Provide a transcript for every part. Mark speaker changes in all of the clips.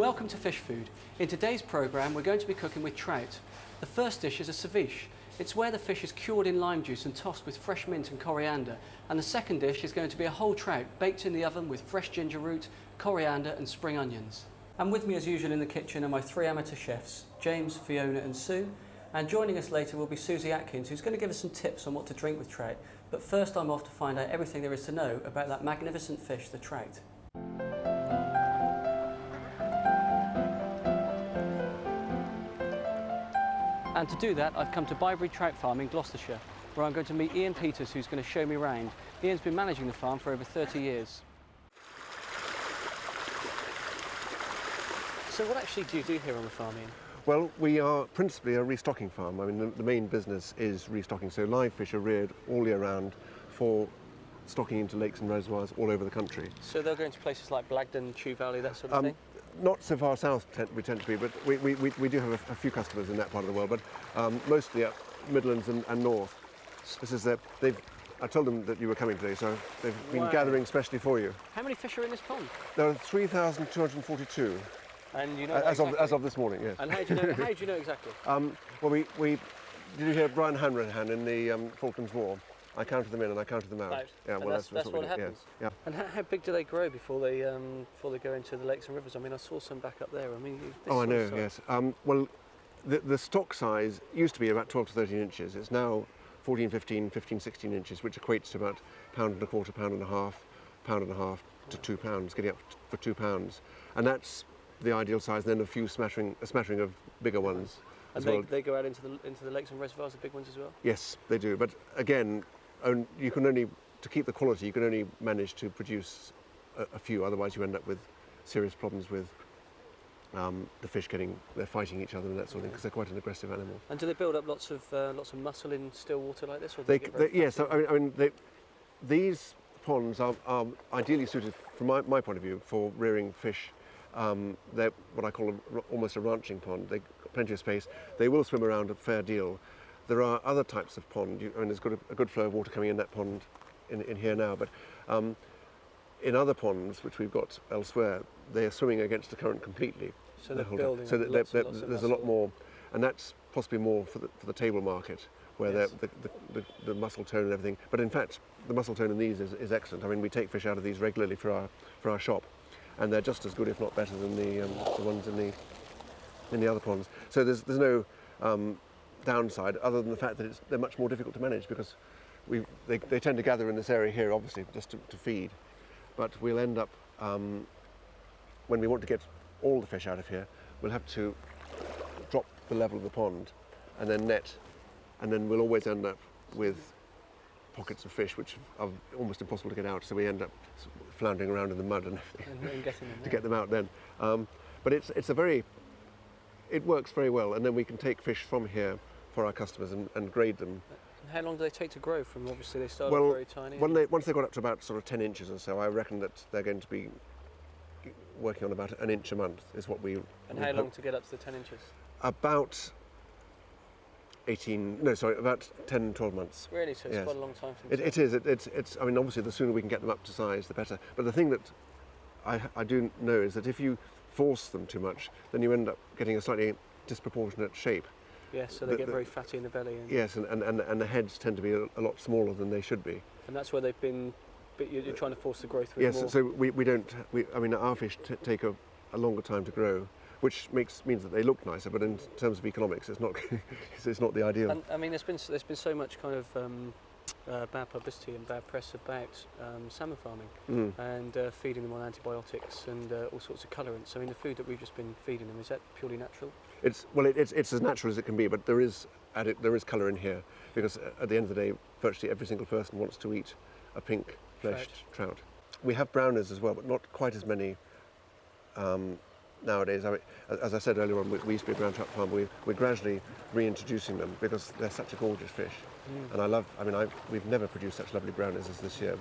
Speaker 1: Welcome to Fish Food. In today's programme we're going to be cooking with trout. The first dish is a ceviche. It's where the fish is cured in lime juice and tossed with fresh mint and coriander. And the second dish is going to be a whole trout baked in the oven with fresh ginger root, coriander and spring onions. And with me as usual in the kitchen are my three amateur chefs, James, Fiona and Sue. And joining us later will be Susie Atkins, who's going to give us some tips on what to drink with trout. But first I'm off to find out everything there is to know about that magnificent fish, the trout. And to do that, I've come to Byberry Trout Farm in Gloucestershire, where I'm going to meet Ian Peters, who's going to show me around. Ian's been managing the farm for over 30 years. So what actually do you do here on the farm, Ian?
Speaker 2: Well, we are principally a restocking farm. I mean, the main business is restocking, so live fish are reared all year round for stocking into lakes and reservoirs all over the country.
Speaker 1: So they'll go into places like Blagden, Chew Valley, that sort of thing?
Speaker 2: Not so far south we tend to be, but we do have a few customers in that part of the world, but mostly up Midlands and north. This is I told them that you were coming today, so they've been gathering specially for you.
Speaker 1: How many fish are in this pond?
Speaker 2: There are 3,242.
Speaker 1: And you know
Speaker 2: as of this morning, yes.
Speaker 1: And how do you know exactly?
Speaker 2: Well, did you hear Brian Hanrahan in the Falklands War? I counted them in and I counted them out.
Speaker 1: Yeah, well, that's what happens.
Speaker 2: Yes. Yeah.
Speaker 1: And how big do they grow before they go into the lakes and rivers? I mean, I saw some back up there. I mean,
Speaker 2: I know. Yes. Well, the stock size used to be about 12 to 13 inches. It's now 14, 15, 16 inches, which equates to about £1.25, £1.50 to £2, getting up for £2, and that's the ideal size. And then a smattering of bigger ones.
Speaker 1: And they go out into the lakes and reservoirs, the big ones as well. Yes,
Speaker 2: they do. But again, you can only, to keep the quality, you can only manage to produce a few. Otherwise, you end up with serious problems with the fish they're fighting each other and that sort of thing, because they're quite an aggressive animal.
Speaker 1: And do they build up lots of muscle in still water like this, or
Speaker 2: yes. These ponds are ideally suited, from my point of view, for rearing fish. They're what I call almost a ranching pond. They've got plenty of space. They will swim around a fair deal. There are other types of pond. There's a good flow of water coming in that pond in here now. But in other ponds, which we've got elsewhere, they are swimming against the current completely.
Speaker 1: So they're building.
Speaker 2: So there's a lot more, and that's possibly more for the table market, where the muscle tone and everything. But in fact, the muscle tone in these is excellent. I mean, we take fish out of these regularly for our shop, and they're just as good, if not better, than the ones in the other ponds. So there's no downside other than the fact that they're much more difficult to manage, because they tend to gather in this area here, obviously, just to feed. But we'll end up, when we want to get all the fish out of here, we'll have to drop the level of the pond and then net, and then we'll always end up with pockets of fish which are almost impossible to get out, so we end up floundering around in the mud and to get them out then. But it works very well, and then we can take fish from here for our customers and grade them.
Speaker 1: And how long do they take to grow from, obviously they start
Speaker 2: off
Speaker 1: very tiny?
Speaker 2: Once they got up to about sort of 10 inches or so, I reckon that they're going to be working on about an inch a month is what we...
Speaker 1: And how long to get up to the 10 inches?
Speaker 2: About 10, 12 months.
Speaker 1: Really? So it's quite a long time for them.
Speaker 2: It is. It's. I mean, obviously, the sooner we can get them up to size, the better. But the thing that I do know is that if you force them too much, then you end up getting a slightly disproportionate shape.
Speaker 1: Yes, so they get very fatty in the belly.
Speaker 2: Yes, and the heads tend to be a lot smaller than they should be.
Speaker 1: And that's where they've been. But you're trying to force the growth with
Speaker 2: yes,
Speaker 1: more.
Speaker 2: so we don't. I mean, our fish take a longer time to grow, which means that they look nicer, but in terms of economics, it's not the ideal.
Speaker 1: And I mean, there's been so much kind of bad publicity and bad press about salmon farming and feeding them on antibiotics and all sorts of colourants. I mean, the food that we've just been feeding them, is that purely natural?
Speaker 2: It's as natural as it can be, but there is colour in here, because at the end of the day, virtually every single person wants to eat a pink fleshed trout. We have browners as well, but not quite as many nowadays. I mean, as I said earlier on, we used to be a brown trout farm. We're gradually reintroducing them because they're such a gorgeous fish. And we've never produced such lovely browners as this year.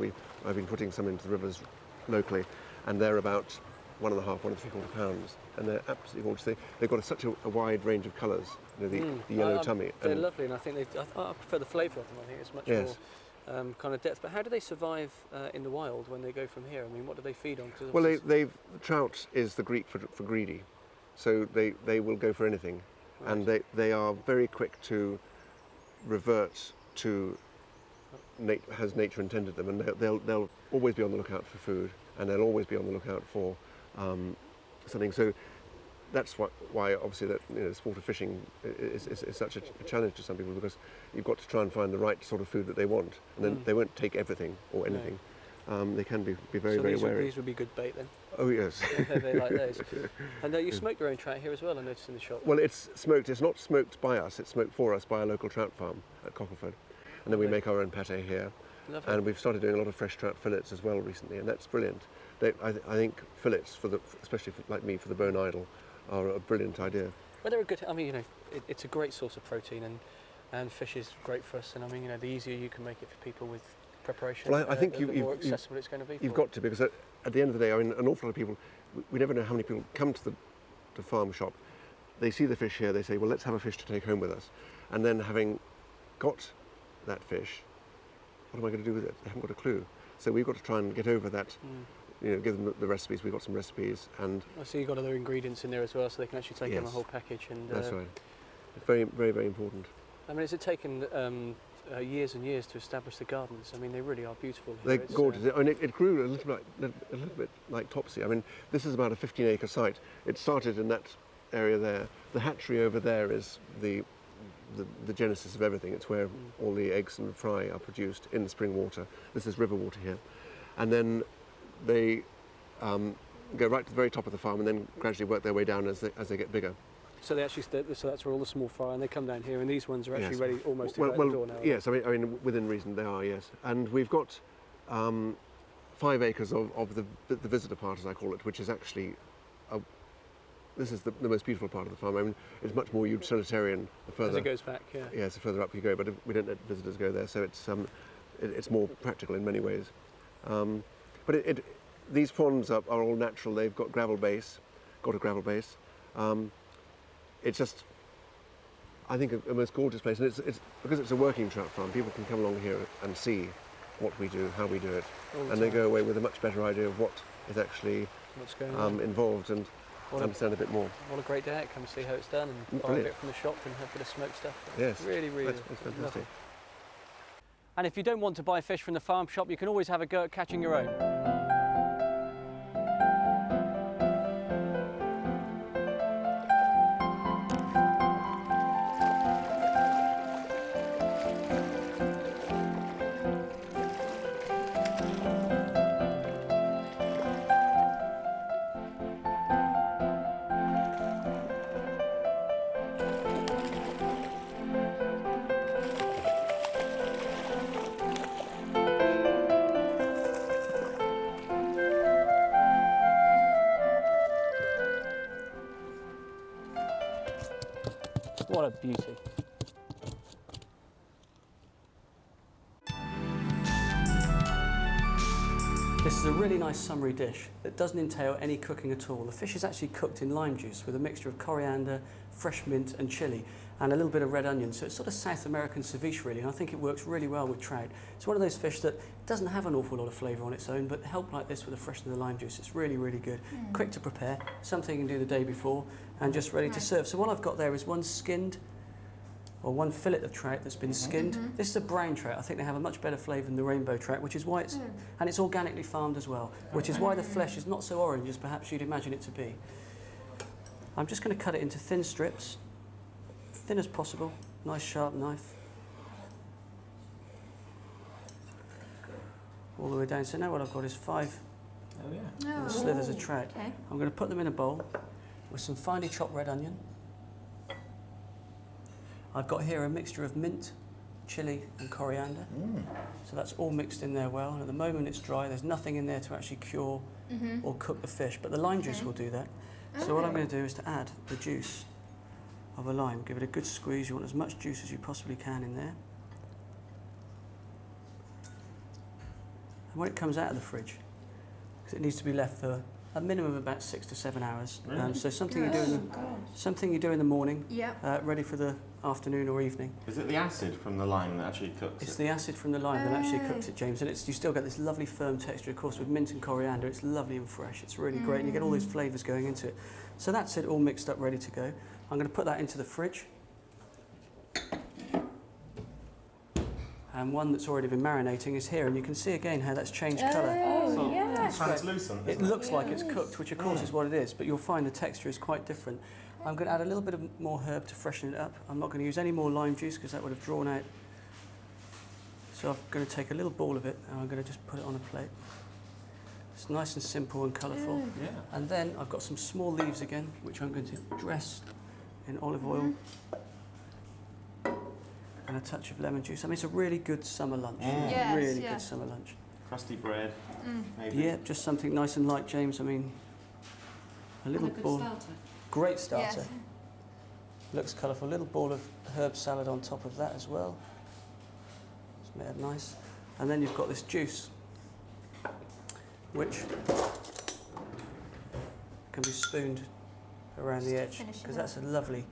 Speaker 2: I've been putting some into the rivers locally, and they're about 1.5, 1.75 pounds, and they're absolutely gorgeous. They've got such a wide range of colours. The yellow tummy.
Speaker 1: They're lovely, and I think I prefer the flavour of them. I think it's much more kind of depth. But how do they survive in the wild when they go from here? I mean, what do they feed on? 'Cause
Speaker 2: Well,
Speaker 1: obviously
Speaker 2: trout is the Greek for greedy, so they will go for anything, and they are very quick to revert to has nature intended them, and they'll always be on the lookout for food, and they'll always be on the lookout for something. So that's why obviously that sport of fishing is such a challenge to some people, because you've got to try and find the right sort of food that they want, and then they won't take everything or anything. No. They can be very, very wary.
Speaker 1: These would be good bait then?
Speaker 2: Oh yes.
Speaker 1: They like those. And you smoke your own trout here as well, I noticed in the shop.
Speaker 2: Well, it's smoked. It's not smoked by us. It's smoked for us by a local trout farm at Cockleford. And then we make our own pâté here.
Speaker 1: Lovely.
Speaker 2: And we've started doing a lot of fresh trout fillets as well recently, and that's brilliant. I think fillets, especially like me, for the bone idle, are a brilliant idea.
Speaker 1: Well, they're a good. I mean, it's a great source of protein, and fish is great for us. And I mean, the easier you can make it for people with preparation,
Speaker 2: well, I think
Speaker 1: the more accessible it's going to be.
Speaker 2: You've got to, because at the end of the day, I mean, an awful lot of people, we never know how many people come to the farm shop. They see the fish here, they say, well, let's have a fish to take home with us, and then having got that fish, what am I going to do with it? They haven't got a clue. So we've got to try and get over that. Give them the recipes. We've got some recipes, and
Speaker 1: I see you've got other ingredients in there as well, so they can actually take them a whole package. And
Speaker 2: that's right. It's very, very, very important.
Speaker 1: I mean, has it taken years and years to establish the gardens? I mean, they really are beautiful here.
Speaker 2: They're gorgeous. I mean, it grew a little bit like Topsy. I mean, this is about a 15-acre site. It started in that area there. The hatchery over there is the genesis of everything. It's where all the eggs and fry are produced in the spring water. This is river water here. And then they go right to the very top of the farm and then gradually work their way down as they get bigger.
Speaker 1: So they actually, so that's where all the small fry, and they come down here, and these ones are actually ready almost to go out the door now.
Speaker 2: Yes, I mean within reason they are, yes. And we've got 5 acres of the visitor part, as I call it, which is actually this is the most beautiful part of the farm. I mean, it's much more utilitarian the further
Speaker 1: as it goes back. Yeah.
Speaker 2: Yes, the further up you go, but we don't let visitors go there, so it's more practical in many ways. But these ponds are all natural. They've got a gravel base. It's just, I think, a most gorgeous place, and it's because it's a working trout farm. People can come along here and see what we do, how we do it, and they go away with a much better idea of what is actually involved, and understand a bit more.
Speaker 1: What a great day! Come see how it's done and buy a bit from the shop and have a bit of smoked stuff.
Speaker 2: Yes,
Speaker 1: really,
Speaker 2: it's fantastic.
Speaker 1: Lovely. And if you don't want to buy fish from the farm shop, you can always have a go at catching your own. What a beauty. This is a really nice summery dish that doesn't entail any cooking at all. The fish is actually cooked in lime juice with a mixture of coriander, fresh mint and chilli, and a little bit of red onion. So it's sort of South American ceviche really, and I think it works really well with trout. It's one of those fish that doesn't have an awful lot of flavour on its own, but help like this with the freshness of the lime juice. It's really, really good. Quick to prepare, something you can do the day before, and just ready to serve. So what I've got there is one fillet of trout that's been skinned. This is a brown trout. I think they have a much better flavour than the rainbow trout, which is why and it's organically farmed as well, which is why the flesh is not so orange as perhaps you'd imagine it to be. I'm just going to cut it into thin strips, thin as possible, nice sharp knife. All the way down. So now what I've got is 5 slithers of trout. Okay. I'm going to put them in a bowl with some finely chopped red onion. I've got here a mixture of mint, chilli and coriander. So that's all mixed in there well. And at the moment it's dry, there's nothing in there to actually cure or cook the fish, but the lime juice will do that. So what I'm going to do is to add the juice of a lime. Give it a good squeeze. You want as much juice as you possibly can in there. And when it comes out of the fridge, because it needs to be left for a minimum of about 6 to 7 hours. So something you do in the morning, ready for the afternoon or evening.
Speaker 3: Is it the acid from the lime that actually cooks
Speaker 1: It's
Speaker 3: it?
Speaker 1: the acid from the lime that actually cooks it, James, and you still get this lovely firm texture. Of course, with mint and coriander, it's lovely and fresh. It's really great, and you get all those flavours going into it. So that's it, all mixed up, ready to go. I'm going to put that into the fridge. And one that's already been marinating is here, and you can see again how that's changed colour.
Speaker 4: Oh, yeah.
Speaker 3: Translucent.
Speaker 1: It looks like it's cooked, which of course is what it is, but you'll find the texture is quite different. I'm going to add a little bit of more herb to freshen it up. I'm not going to use any more lime juice because that would have drawn out. So I'm going to take a little ball of it and I'm going to just put it on a plate. It's nice and simple and colourful.
Speaker 3: Yeah.
Speaker 1: And then I've got some small leaves again, which I'm going to dress in olive oil. And a touch of lemon juice. I mean, it's a really good summer lunch.
Speaker 4: Yes,
Speaker 1: really
Speaker 4: yeah.
Speaker 1: good summer lunch.
Speaker 3: Crusty bread, maybe.
Speaker 1: Yeah, just something nice and light, James. I mean, a little ball. Great starter.
Speaker 4: Yes.
Speaker 1: Looks colourful. Little ball of herb salad on top of that as well. It's made it nice. And then you've got this juice, which can be spooned around the edge
Speaker 4: finish it
Speaker 1: because
Speaker 4: up.
Speaker 1: that's a lovely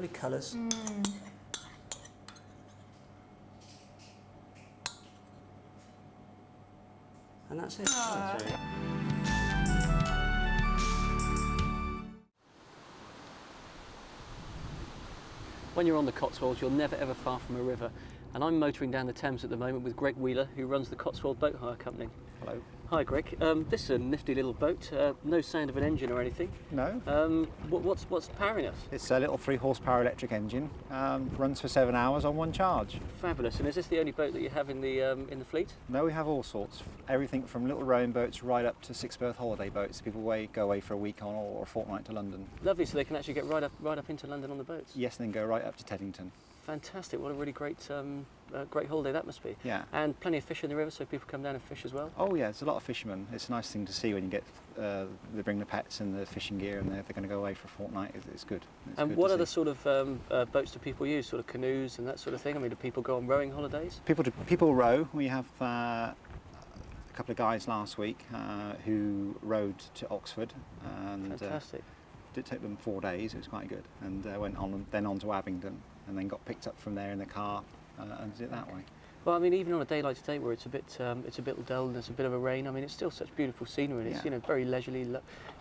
Speaker 1: colours. And that's it.
Speaker 3: That's right.
Speaker 1: When you're on the Cotswolds, you're never ever far from a river. And I'm motoring down the Thames at the moment with Greg Wheeler, who runs the Cotswold Boat Hire Company.
Speaker 5: Hello.
Speaker 1: Hi, Greg. This is a nifty little boat. No sound of an engine or anything.
Speaker 5: No,
Speaker 1: What's powering us?
Speaker 5: it's a little 3 horsepower electric engine. Runs for 7 hours on one charge.
Speaker 1: Fabulous. And is this the only boat that you have in the fleet?
Speaker 5: No, we have all sorts. Everything from little rowing boats right up to 6-berth holiday boats. People go away for a week on or a fortnight to London.
Speaker 1: Lovely. So they can actually get right up into London on the boats.
Speaker 5: Yes, and then go right up to Teddington.
Speaker 1: Fantastic. What a really great holiday that must be.
Speaker 5: Yeah.
Speaker 1: And plenty of fish in the river, so people come down and fish as well.
Speaker 5: Oh yeah, there's a lot of fishermen. It's a nice thing to see when you get they bring the pets and the fishing gear and they're going to go away for a fortnight. It's good.
Speaker 1: And
Speaker 5: good
Speaker 1: what
Speaker 5: to
Speaker 1: other
Speaker 5: see.
Speaker 1: sort of boats do people use? Sort of canoes and that sort of thing? I mean, do people go on rowing holidays?
Speaker 5: People row. We have a couple of guys last week who rowed to Oxford and
Speaker 1: Fantastic.
Speaker 5: did take them 4 days. It was quite good, and went on to Abingdon, and then got picked up from there in the car and did it that way.
Speaker 1: Well, I mean, even on a day like today, where it's a bit dull and there's a bit of a rain, I mean, it's still such beautiful scenery. And it's
Speaker 5: Yeah.
Speaker 1: Very leisurely,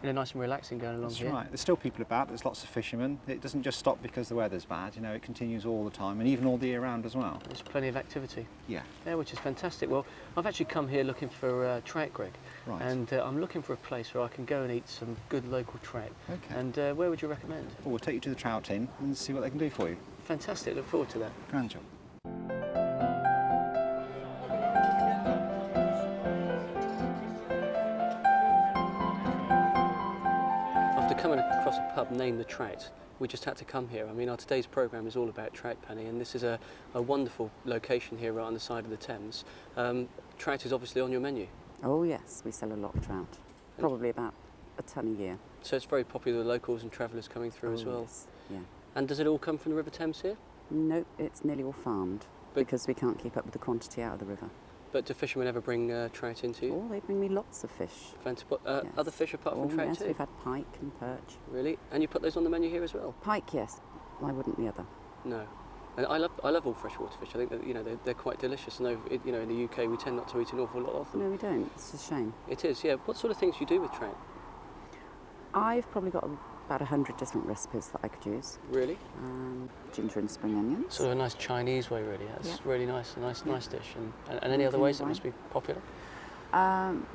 Speaker 1: nice and relaxing going along
Speaker 5: That's
Speaker 1: here.
Speaker 5: right. There's still people about. There's lots of fishermen. It doesn't just stop because the weather's bad. It continues all the time, and even all the year round as well.
Speaker 1: There's plenty of activity.
Speaker 5: Yeah.
Speaker 1: Yeah, which is fantastic. Well, I've actually come here looking for trout, Greg,
Speaker 5: Right.
Speaker 1: and I'm looking for a place where I can go and eat some good local trout.
Speaker 5: Okay.
Speaker 1: And where would you recommend?
Speaker 5: Well, we'll take you to the Trout Inn and see what they can do for you.
Speaker 1: Fantastic. Look forward to that.
Speaker 5: Grand job.
Speaker 1: After coming across a pub named the Trout, we just had to come here. I mean, our today's programme is all about trout, Penny, and this is a wonderful location here right on the side of the Thames. Trout is obviously on your menu,
Speaker 6: Oh yes, we sell a lot of trout. Probably about a tonne a year.
Speaker 1: so it's very popular with locals and travellers coming through as well.
Speaker 6: Yes, yeah.
Speaker 1: And does it all come from the River Thames here?
Speaker 6: Nope, it's nearly all farmed
Speaker 1: But-
Speaker 6: because we can't keep up with the quantity out of the river.
Speaker 1: But do fishermen ever bring trout into you?
Speaker 6: Oh, they bring me lots of fish.
Speaker 1: Other
Speaker 6: Yes.
Speaker 1: fish apart from
Speaker 6: Oh,
Speaker 1: trout
Speaker 6: yes,
Speaker 1: too?
Speaker 6: we've had pike and perch.
Speaker 1: Really? And you put those on the menu here as well?
Speaker 6: Pike, yes. Why wouldn't the other?
Speaker 1: No. And I love all freshwater fish. I think that they're quite delicious. And in the UK we tend not to eat an awful lot of them.
Speaker 6: No, we don't. It's a shame.
Speaker 1: It is, yeah. What sort of things do you do with trout?
Speaker 6: I've probably got about 100 different recipes that I could use.
Speaker 1: Really?
Speaker 6: Ginger and spring onions.
Speaker 1: Sort of a nice Chinese way, really. That's
Speaker 6: Yeah.
Speaker 1: really nice, a nice dish. And any other ways that must be popular?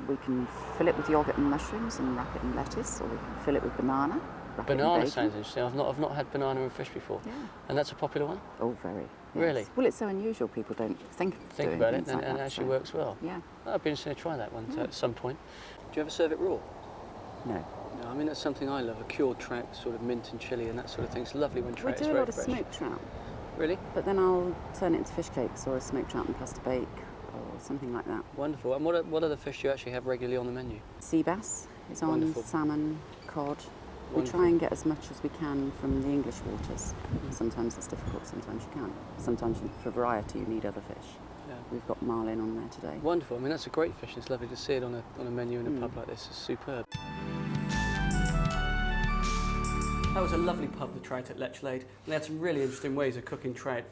Speaker 6: We can fill it with yoghurt and mushrooms and wrap it in lettuce, or we can fill it with banana. Wrap it in
Speaker 1: Banana
Speaker 6: bacon.
Speaker 1: sounds interesting. I've not had banana and fish before.
Speaker 6: Yeah.
Speaker 1: And that's a popular one?
Speaker 6: Oh, very. Yes.
Speaker 1: Really?
Speaker 6: Well, it's so unusual. People don't think
Speaker 1: Think
Speaker 6: doing
Speaker 1: about it,
Speaker 6: things like
Speaker 1: and it
Speaker 6: that,
Speaker 1: actually
Speaker 6: so-
Speaker 1: works well.
Speaker 6: Yeah.
Speaker 1: I'd be interested to try that one at some point. Do you ever serve it raw?
Speaker 6: No.
Speaker 1: No, I mean that's something I love. A cured trout, sort of mint and chilli and that sort of thing. It's lovely when
Speaker 6: We
Speaker 1: trout is
Speaker 6: do a
Speaker 1: very
Speaker 6: lot of
Speaker 1: fresh.
Speaker 6: smoked trout,
Speaker 1: Really?
Speaker 6: but then I'll turn it into fish cakes or a smoked trout and pasta bake or something like that.
Speaker 1: Wonderful. And what other fish do you actually have regularly on the menu?
Speaker 6: Sea bass is on,
Speaker 1: Wonderful.
Speaker 6: salmon, cod. We
Speaker 1: Wonderful.
Speaker 6: try and get as much as we can from the English waters. Sometimes it's difficult, sometimes you can't. Sometimes for variety you need other fish.
Speaker 1: Yeah.
Speaker 6: We've got marlin on there today.
Speaker 1: Wonderful. I mean that's a great fish. It's lovely to see it on a menu in a pub like this. It's superb. That was a lovely pub, the Trout at Lechlade, and they had some really interesting ways of cooking trout.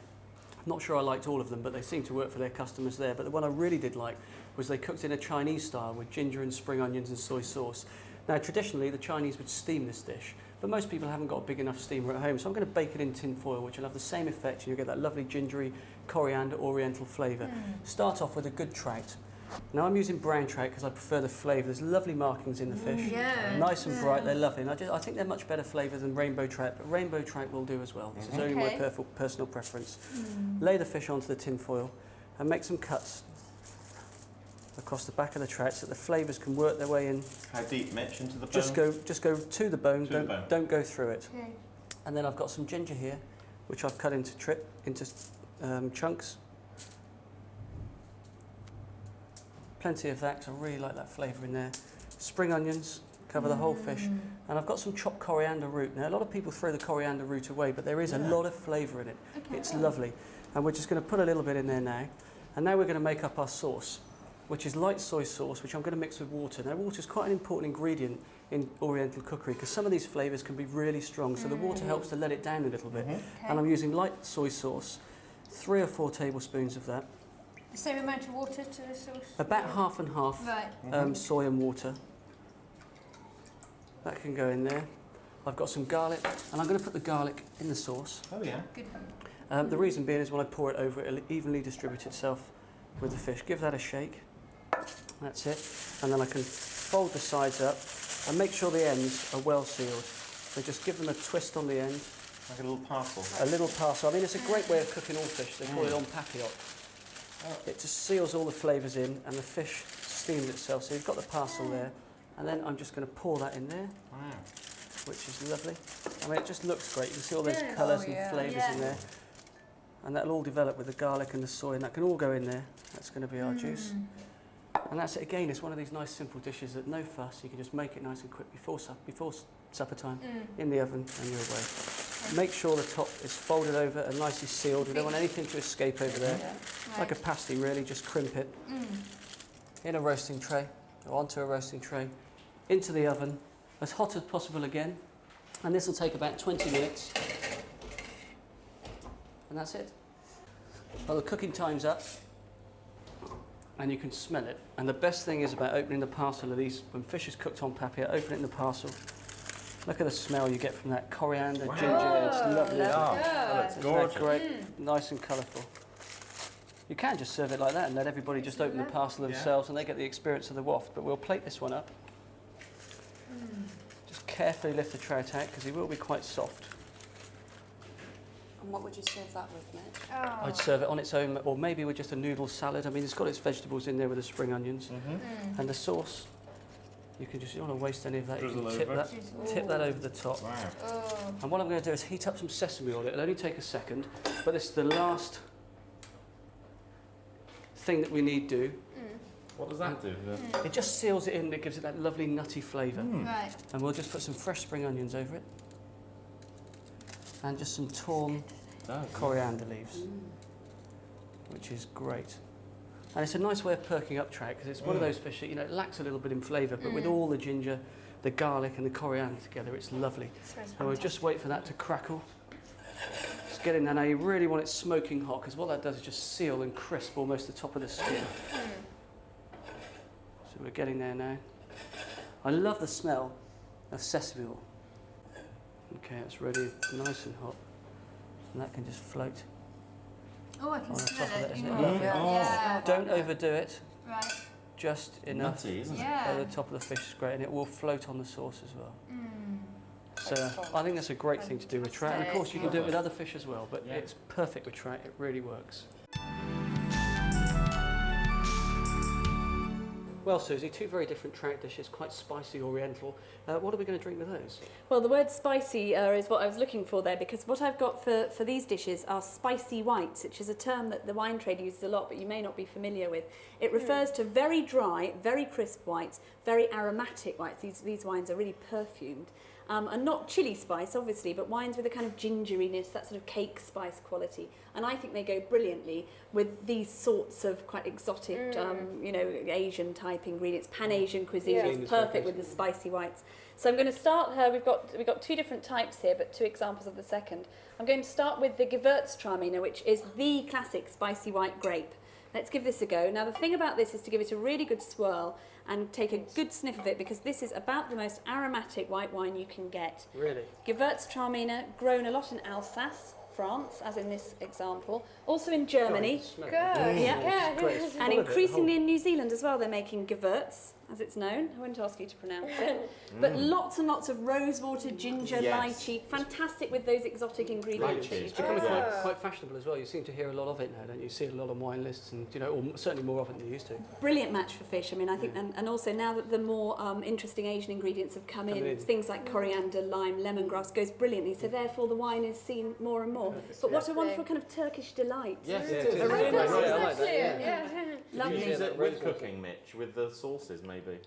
Speaker 1: I'm not sure I liked all of them, but they seemed to work for their customers there. But the one I really did like was they cooked in a Chinese style with ginger and spring onions and soy sauce. Now, traditionally, the Chinese would steam this dish, but most people haven't got a big enough steamer at home, so I'm going to bake it in tin foil, which will have the same effect, and you'll get that lovely gingery, coriander, oriental flavour. Start off with a good trout. Now, I'm using brown trout because I prefer the flavour. There's lovely markings in the fish, nice and bright, they're lovely, and I think they're much better flavour than rainbow trout, but rainbow trout will do as well. This is only my personal preference. Lay the fish onto the tin foil and make some cuts across the back of the trout so that the flavours can work their way in.
Speaker 3: How deep, Mitch, into the bone?
Speaker 1: Just go to the bone, don't go through it.
Speaker 4: Okay.
Speaker 1: And then I've got some ginger here, which I've cut into chunks. Plenty of that, because I really like that flavour in there. Spring onions, cover the whole fish. And I've got some chopped coriander root. Now, a lot of people throw the coriander root away, but there is a lot of flavour in it.
Speaker 4: Okay.
Speaker 1: It's lovely. And we're just going to put a little bit in there now. And now we're going to make up our sauce, which is light soy sauce, which I'm going to mix with water. Now, water is quite an important ingredient in Oriental cookery because some of these flavours can be really strong, so the water helps to let it down a little bit. And I'm using light soy sauce, 3 or 4 tablespoons of that.
Speaker 4: The same amount of water to the sauce?
Speaker 1: About half and half
Speaker 4: Right.
Speaker 1: soy and water. That can go in there. I've got some garlic, and I'm going to put the garlic in the sauce.
Speaker 3: Oh, yeah.
Speaker 4: Good.
Speaker 1: The reason being is when I pour it over, it'll evenly distribute itself with the fish. Give that a shake. That's it. And then I can fold the sides up and make sure the ends are well sealed. So just give them a twist on the end.
Speaker 3: Like a little parcel.
Speaker 1: A little parcel. I mean, it's a great way of cooking all fish. They call it en papillote. It just seals all the flavours in and the fish steams itself. So you've got the parcel there. And then I'm just going to pour that in there,
Speaker 3: Wow.
Speaker 1: which is lovely. I mean, it just looks great. You can see all those colours and flavours in there. And that'll all develop with the garlic and the soy, and that can all go in there. That's going to be our juice. And that's it again. It's one of these nice simple dishes that no fuss. You can just make it nice and quick before supper time in the oven and you're away. Make sure the top is folded over and nicely sealed. We don't want anything to escape over there. Like a pasty really, just crimp it in a roasting tray or onto a roasting tray, into the oven, as hot as possible again. And this will take about 20 minutes. And that's it. Well, the cooking time's up and you can smell it. And the best thing is about opening the parcel of these, when fish is cooked on papillote, open it in the parcel. Look at the smell you get from that coriander, ginger, it's lovely.
Speaker 3: That's gorgeous.
Speaker 1: Great, nice and colourful. You can just serve it like that and let everybody just open the parcel themselves and they get the experience of the waft, but we'll plate this one up. Just carefully lift the trout out because he will be quite soft.
Speaker 6: And what would you serve that with, Mitch?
Speaker 1: I'd serve it on its own, or maybe with just a noodle salad. I mean, it's got its vegetables in there with the spring onions. And the sauce, you can just, you don't want to waste any of that. You can tip that over the top.
Speaker 3: Wow.
Speaker 1: And what I'm going to do is heat up some sesame oil. It'll only take a second, but this is the last thing that we need do.
Speaker 3: What does that do?
Speaker 1: It just seals it in and it gives it that lovely nutty flavour.
Speaker 4: Right.
Speaker 1: And we'll just put some fresh spring onions over it. And just some torn coriander leaves, which is great. And it's a nice way of perking up trout because it's one of those fish that, you know, it lacks a little bit in flavour, but with all the ginger, the garlic and the coriander together, it's lovely. So we'll just wait for that to crackle. Just get in there now. You really want it smoking hot because what that does is just seal and crisp almost the top of the skin. So we're getting there now. I love the smell of sesame oil. Okay, it's ready, nice and hot. And that can just float
Speaker 4: Oh, I can
Speaker 1: on the
Speaker 4: smell
Speaker 1: top of
Speaker 4: it.
Speaker 1: it, isn't
Speaker 4: you
Speaker 1: it
Speaker 4: know.
Speaker 1: lovely?
Speaker 4: Yeah.
Speaker 1: Don't overdo it,
Speaker 4: Right.
Speaker 1: just enough
Speaker 3: Nutty, isn't it?
Speaker 4: Yeah.
Speaker 1: over the top of the fish is great, and it will float on the sauce as well. So I think that's a great thing to do with trout, and of course you can do it with other fish as well, but it's perfect with trout, it really works. Well, Susie, two very different trout dishes, quite spicy oriental. What are we going to drink with those?
Speaker 7: Well, the word spicy is what I was looking for there, because what I've got for these dishes are spicy whites, which is a term that the wine trade uses a lot, but you may not be familiar with. It refers to very dry, very crisp whites, very aromatic whites. These wines are really perfumed. and not chili spice, obviously, but wines with a kind of gingeriness, that sort of cake spice quality. And I think they go brilliantly with these sorts of quite exotic, you know, Asian type ingredients. Pan-Asian cuisine is perfect with the spicy whites. So I'm going to start her. We've got two different types here, but two examples of the second. I'm going to start with the Gewürztraminer, which is the classic spicy white grape. Let's give this a go. Now the thing about this is to give it a really good swirl and take a good sniff of it, because this is about the most aromatic white wine you can get.
Speaker 1: Really?
Speaker 7: Gewürztraminer, grown a lot in Alsace, France, as in this example. Also in Germany.
Speaker 4: Good.
Speaker 7: Yeah.
Speaker 1: Great.
Speaker 7: And increasingly in New Zealand as well, they're making Gewürz, as it's known. I won't ask you to pronounce it. But lots and lots of rosewater, ginger, lychee. Fantastic with those exotic ingredients.
Speaker 3: Lychee.
Speaker 1: It's becoming quite fashionable as well. You seem to hear a lot of it now, don't you? You see it a lot on wine lists, and you know, or certainly more often than you used to.
Speaker 7: Brilliant match for fish. I mean, I think, and also now that the more interesting Asian ingredients have come in, things like coriander, lime, lemongrass goes brilliantly. So therefore, the wine is seen more and more. But what a wonderful kind of Turkish delight.
Speaker 3: Yes,
Speaker 1: Yeah,
Speaker 3: it
Speaker 1: it
Speaker 3: is.
Speaker 1: is.
Speaker 3: Very
Speaker 1: Yeah,
Speaker 3: nice.
Speaker 1: I like that,
Speaker 4: Exactly.
Speaker 1: yeah.
Speaker 3: Do
Speaker 7: Lovely.
Speaker 3: you use
Speaker 1: Yeah,
Speaker 3: it
Speaker 1: that
Speaker 3: with
Speaker 1: rosewater.
Speaker 3: cooking, Mitch, with the sauces maybe?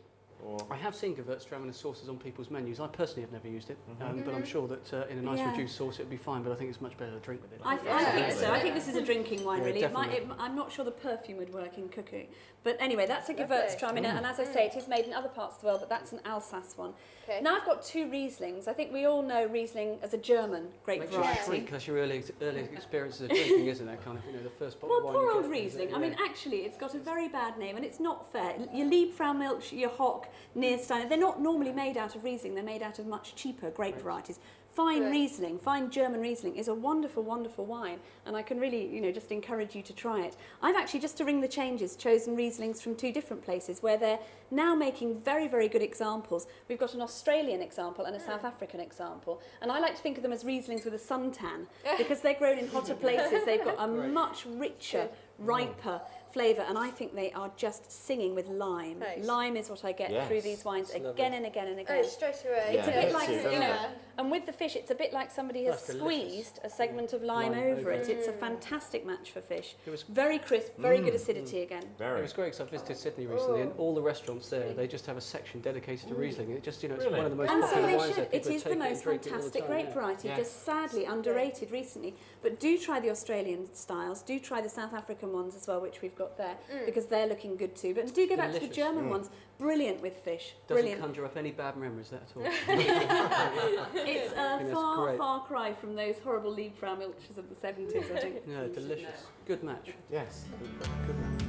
Speaker 3: Or
Speaker 1: I have seen Gewürztraminer sauces on people's menus. I personally have never used it, but I'm sure that in a nice reduced sauce it would be fine, but I think it's much better to drink with it.
Speaker 7: I think so. I think this is a drinking wine,
Speaker 1: Yeah,
Speaker 7: really.
Speaker 1: definitely.
Speaker 7: I'm not sure the perfume would work in cooking. But anyway, that's a Gewürztraminer, and as I say, it is made in other parts of the world, but that's an Alsace one.
Speaker 4: Okay.
Speaker 7: Now I've got two Rieslings. I think we all know Riesling as a German grape
Speaker 1: Makes you
Speaker 7: variety.
Speaker 1: shrink. That's your early experiences of drinking, isn't it? Kind of, you know, the first bottle
Speaker 7: Well,
Speaker 1: of wine
Speaker 7: poor
Speaker 1: you
Speaker 7: old
Speaker 1: get,
Speaker 7: Riesling.
Speaker 1: yeah.
Speaker 7: I mean, actually, it's got a very bad name, and it's not fair. Your Liebfraumilch, your Hock, Nierstein, they're not normally made out of Riesling. They're made out of much cheaper grape varieties. Fine
Speaker 4: Right.
Speaker 7: Riesling, fine German Riesling is a wonderful, wonderful wine, and I can really, you know, just encourage you to try it. I've actually, just to ring the changes, chosen Rieslings from two different places where they're now making very, very good examples. We've got an Australian example and a South African example, and I like to think of them as Rieslings with a suntan because they're grown in hotter places. They've got a much richer, riper flavour, and I think they are just singing with lime.
Speaker 4: Nice.
Speaker 7: Lime is what I get
Speaker 3: Yes.
Speaker 7: through these wines
Speaker 1: It's
Speaker 7: again and again and
Speaker 4: Oh,
Speaker 7: again.
Speaker 4: straight away.
Speaker 7: It's a
Speaker 3: Yeah,
Speaker 7: bit
Speaker 3: me
Speaker 7: like,
Speaker 3: too,
Speaker 7: you
Speaker 3: doesn't
Speaker 7: know,
Speaker 3: it?
Speaker 7: and with the fish, it's a bit like somebody has
Speaker 1: That's delicious.
Speaker 7: squeezed a segment of lime
Speaker 1: Lime
Speaker 7: over
Speaker 1: over
Speaker 7: it.
Speaker 1: it.
Speaker 7: It's a fantastic match for fish.
Speaker 1: It was-
Speaker 7: Very crisp, very good acidity again.
Speaker 1: It
Speaker 3: very.
Speaker 1: was great because I visited Sydney recently, and all the restaurants there, they just have a section dedicated to Riesling. It just, you know, it's
Speaker 3: Really?
Speaker 1: one of the most
Speaker 7: And so
Speaker 1: popular
Speaker 7: they
Speaker 1: wines there.
Speaker 7: should. It
Speaker 1: People
Speaker 7: is the
Speaker 1: take and
Speaker 7: most
Speaker 1: drink it all the
Speaker 7: fantastic
Speaker 1: time,
Speaker 7: grape
Speaker 1: yeah.
Speaker 7: variety,
Speaker 3: Yes.
Speaker 7: just sadly underrated recently. But do try the Australian styles, do try the South African ones as well, which we've got there, because they're looking good too. But do go back to the
Speaker 1: Delicious.
Speaker 7: German ones, brilliant with fish,
Speaker 1: Doesn't
Speaker 7: brilliant.
Speaker 1: conjure up any bad memories, that at all.
Speaker 7: It's a
Speaker 1: That's
Speaker 7: far,
Speaker 1: great.
Speaker 7: far cry from those horrible Liebfraumilches of the 70s, I think.
Speaker 1: Yeah, delicious. Good match.
Speaker 3: Yes.
Speaker 1: Good match.